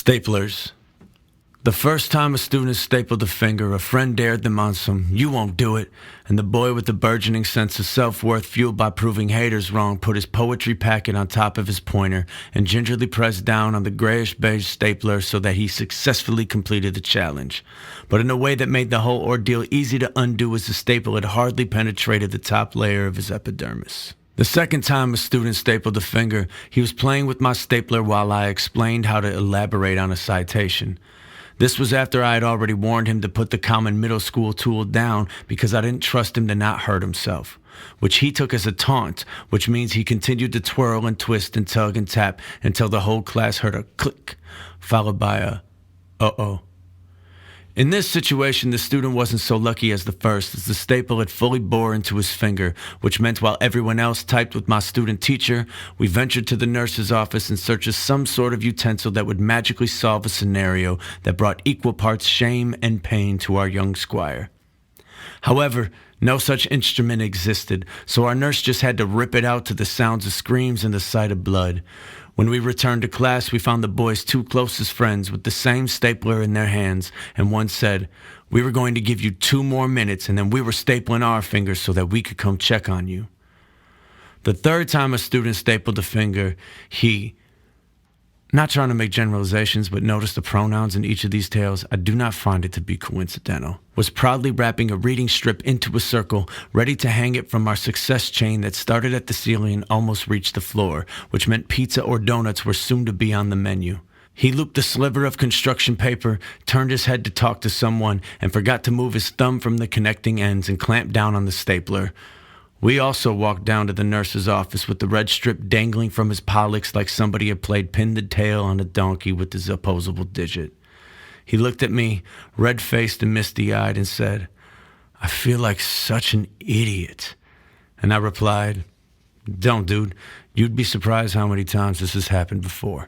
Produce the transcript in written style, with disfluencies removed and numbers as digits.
Staplers. The first time a student stapled a finger, a friend dared them on some, "You won't do it," and the boy with the burgeoning sense of self-worth fueled by proving haters wrong put his poetry packet on top of his pointer and gingerly pressed down on the grayish-beige stapler so that he successfully completed the challenge. But in a way that made the whole ordeal easy to undo as the staple had hardly penetrated the top layer of his epidermis. The second time a student stapled a finger, he was playing with my stapler while I explained how to elaborate on a citation. This was after I had already warned him to put the common middle school tool down because I didn't trust him to not hurt himself, which he took as a taunt, which means he continued to twirl and twist and tug and tap until the whole class heard a click, followed by a uh-oh. In this situation, the student wasn't so lucky as the first, as the staple had fully bore into his finger, which meant while everyone else typed with my student teacher, we ventured to the nurse's office in search of some sort of utensil that would magically solve a scenario that brought equal parts shame and pain to our young squire. However, no such instrument existed, so our nurse just had to rip it out to the sounds of screams and the sight of blood. When we returned to class, we found the boys' two closest friends with the same stapler in their hands, and one said, "We were going to give you 2 more minutes, and then we were stapling our fingers so that we could come check on you." The third time a student stapled a finger, he, not trying to make generalizations, but notice the pronouns in each of these tales, I do not find it to be coincidental, was proudly wrapping a reading strip into a circle, ready to hang it from our success chain that started at the ceiling and almost reached the floor, which meant pizza or donuts were soon to be on the menu. He looped a sliver of construction paper, turned his head to talk to someone, and forgot to move his thumb from the connecting ends and clamped down on the stapler. We also walked down to the nurse's office with the red strip dangling from his pollex like somebody had played pin the tail on a donkey with his opposable digit. He looked at me, red-faced and misty-eyed, and said, "I feel like such an idiot." And I replied, "Don't, dude. You'd be surprised how many times this has happened before."